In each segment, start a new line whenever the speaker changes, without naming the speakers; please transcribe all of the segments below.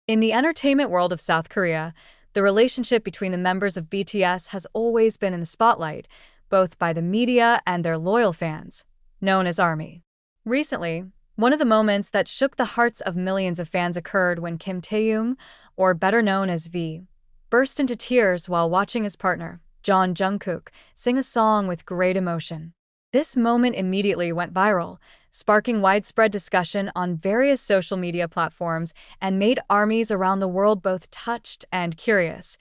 In the entertainment world of South Korea, the relationship between the members of BTS has always been in the spotlight, both by the media and their loyal fans, known as ARMY. Recently, one of the moments that shook the hearts of millions of fans occurred when Kim Taehyung, or better known as V, burst into tears while watching his partner, John Jungkook, sing a song with great emotion. This moment immediately went viral, sparking widespread discussion on various social media platforms and made armies around the world both touched and curious.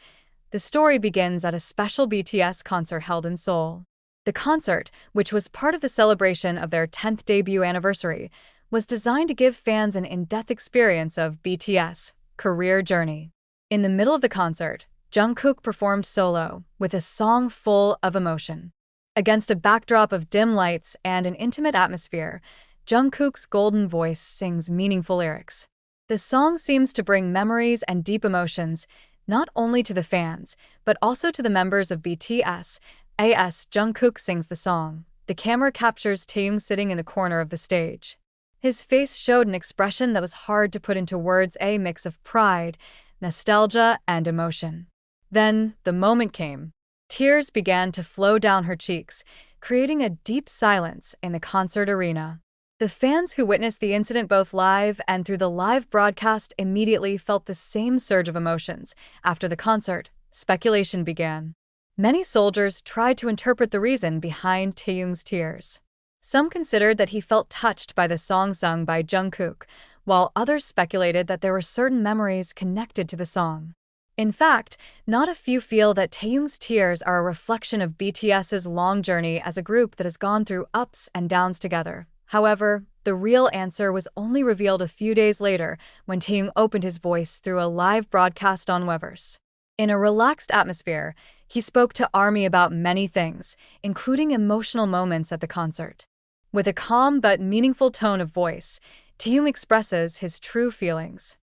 The story begins at a special BTS concert held in Seoul. The concert, which was part of the celebration of their 10th debut anniversary, was designed to give fans an in-depth experience of BTS' career journey. In the middle of the concert, Jungkook performed solo, with a song full of emotion. Against a backdrop of dim lights and an intimate atmosphere, Jungkook's golden voice sings meaningful lyrics. The song seems to bring memories and deep emotions, not only to the fans, but also to the members of BTS. As Jungkook sings the song, the camera captures Taehyung sitting in the corner of the stage. His face showed an expression that was hard to put into words, a mix of pride, nostalgia, and emotion. Then, the moment came. Tears began to flow down her cheeks, creating a deep silence in the concert arena. The fans who witnessed the incident both live and through the live broadcast immediately felt the same surge of emotions. After the concert, speculation began. Many soldiers tried to interpret the reason behind Taehyung's tears. Some considered that he felt touched by the song sung by Jungkook, while others speculated that there were certain memories connected to the song. In fact, not a few feel that Taehyung's tears are a reflection of BTS's long journey as a group that has gone through ups and downs together. However, the real answer was only revealed a few days later when Taehyung opened his voice through a live broadcast on Weverse. In a relaxed atmosphere, he spoke to ARMY about many things, including emotional moments at the concert. With a calm but meaningful tone of voice, Taehyung expresses his true feelings.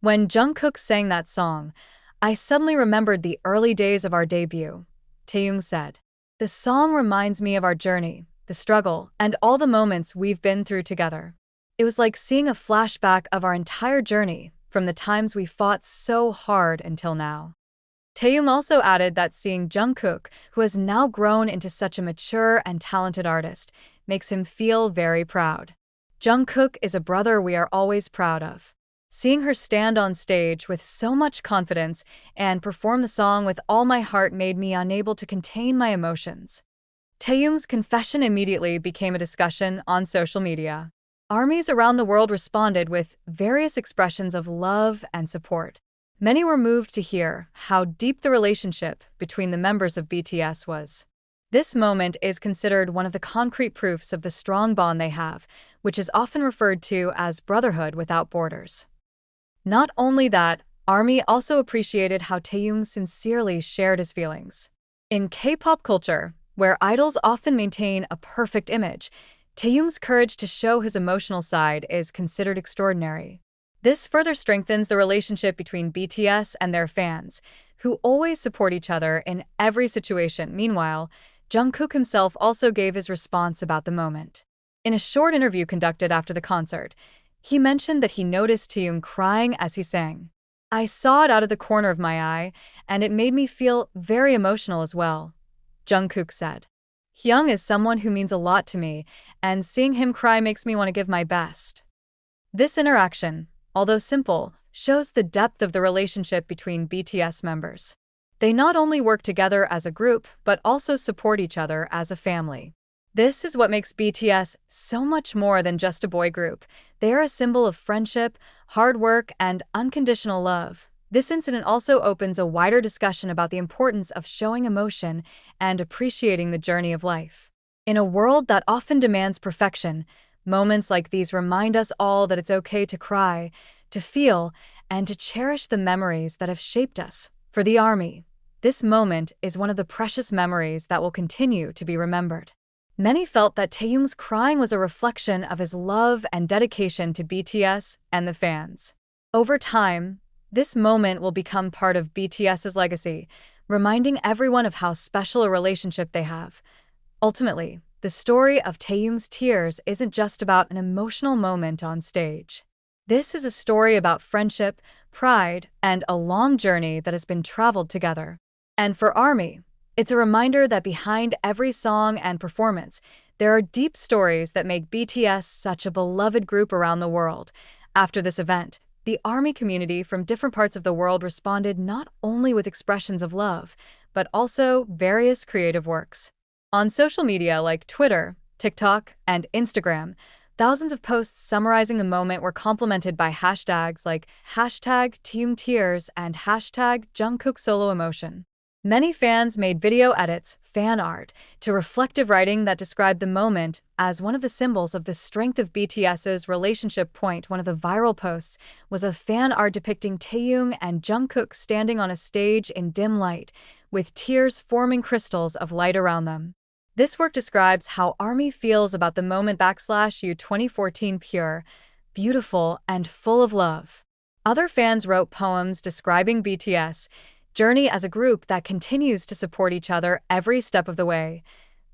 When Jungkook sang that song, I suddenly remembered the early days of our debut, Taehyung said. The song reminds me of our journey, the struggle, and all the moments we've been through together. It was like seeing a flashback of our entire journey, from the times we fought so hard until now. Taehyung also added that seeing Jungkook, who has now grown into such a mature and talented artist, makes him feel very proud. Jungkook is a brother we are always proud of. Seeing her stand on stage with so much confidence and perform the song with all my heart made me unable to contain my emotions. Taehyung's confession immediately became a discussion on social media. Armies around the world responded with various expressions of love and support. Many were moved to hear how deep the relationship between the members of BTS was. This moment is considered one of the concrete proofs of the strong bond they have, which is often referred to as brotherhood without borders. Not only that, ARMY also appreciated how Taehyung sincerely shared his feelings. In K-pop culture, where idols often maintain a perfect image, Taehyung's courage to show his emotional side is considered extraordinary. This further strengthens the relationship between BTS and their fans, who always support each other in every situation. Meanwhile, Jungkook himself also gave his response about the moment. In a short interview conducted after the concert, he mentioned that he noticed Taehyung crying as he sang. I saw it out of the corner of my eye, and it made me feel very emotional as well, Jungkook said. Hyung is someone who means a lot to me, and seeing him cry makes me want to give my best. This interaction, although simple, shows the depth of the relationship between BTS members. They not only work together as a group, but also support each other as a family. This is what makes BTS so much more than just a boy group. They are a symbol of friendship, hard work, and unconditional love. This incident also opens a wider discussion about the importance of showing emotion and appreciating the journey of life. In a world that often demands perfection, moments like these remind us all that it's okay to cry, to feel, and to cherish the memories that have shaped us. For the ARMY, this moment is one of the precious memories that will continue to be remembered. Many felt that Taehyung's crying was a reflection of his love and dedication to BTS and the fans. Over time, this moment will become part of BTS's legacy, reminding everyone of how special a relationship they have. Ultimately, the story of Taehyung's tears isn't just about an emotional moment on stage. This is a story about friendship, pride, and a long journey that has been traveled together. And for ARMY, it's a reminder that behind every song and performance, there are deep stories that make BTS such a beloved group around the world. After this event, the ARMY community from different parts of the world responded not only with expressions of love, but also various creative works. On social media like Twitter, TikTok, and Instagram, thousands of posts summarizing the moment were complemented by hashtags like hashtag Team Tears and hashtag Jungkook Solo Emotion. Many fans made video edits, fan art, to reflective writing that described the moment as one of the symbols of the strength of BTS's relationship. One of the viral posts was a fan art depicting Taehyung and Jungkook standing on a stage in dim light, with tears forming crystals of light around them. This work describes how ARMY feels about the moment /U 2014 pure, beautiful, and full of love. Other fans wrote poems describing BTS' journey as a group that continues to support each other every step of the way.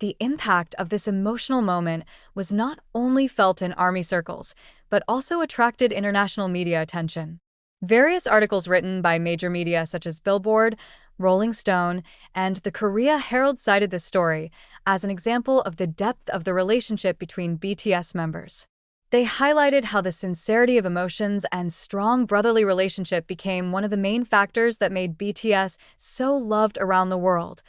The impact of this emotional moment was not only felt in ARMY circles, but also attracted international media attention. Various articles written by major media such as Billboard, Rolling Stone, and the Korea Herald cited this story as an example of the depth of the relationship between BTS members. They highlighted how the sincerity of emotions and strong brotherly relationship became one of the main factors that made BTS so loved around the world.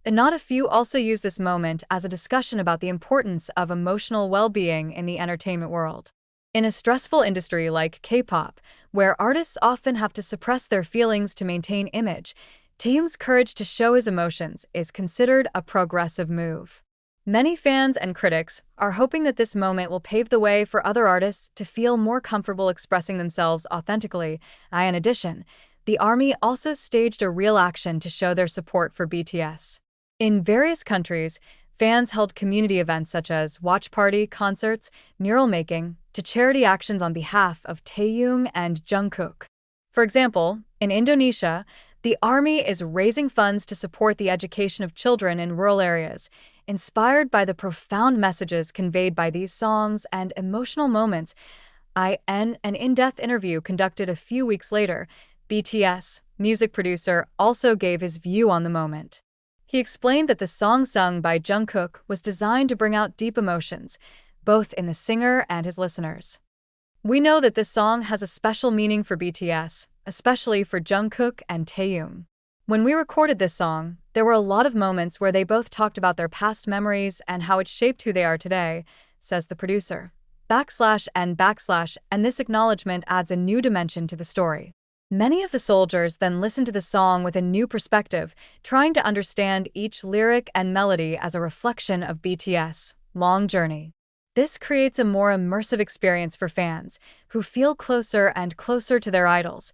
And not a few also used this moment as a discussion about the importance of emotional well-being in the entertainment world. In a stressful industry like K-pop, where artists often have to suppress their feelings to maintain image, Taehyung's courage to show his emotions is considered a progressive move. Many fans and critics are hoping that this moment will pave the way for other artists to feel more comfortable expressing themselves authentically. In addition, the ARMY also staged a real action to show their support for BTS. In various countries, fans held community events such as watch party, concerts, mural making, to charity actions on behalf of Taehyung and Jungkook. For example, in Indonesia, the ARMY is raising funds to support the education of children in rural areas, inspired by the profound messages conveyed by these songs and emotional moments. In an in-depth interview conducted a few weeks later, BTS music producer also gave his view on the moment. He explained that the song sung by Jungkook was designed to bring out deep emotions, both in the singer and his listeners. We know that this song has a special meaning for BTS, especially for Jungkook and Taehyung. When we recorded this song, there were a lot of moments where they both talked about their past memories and how it shaped who they are today, says the producer. And this acknowledgement adds a new dimension to the story. Many of the soldiers then listened to the song with a new perspective, trying to understand each lyric and melody as a reflection of BTS' long journey. This creates a more immersive experience for fans, who feel closer and closer to their idols.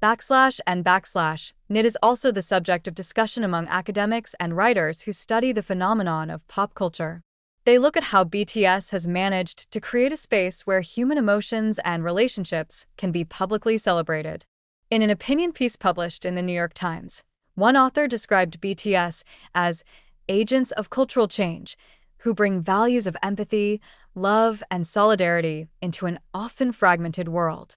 It is also the subject of discussion among academics and writers who study the phenomenon of pop culture. They look at how BTS has managed to create a space where human emotions and relationships can be publicly celebrated. In an opinion piece published in the New York Times, one author described BTS as agents of cultural change, who bring values of empathy, love, and solidarity into an often fragmented world.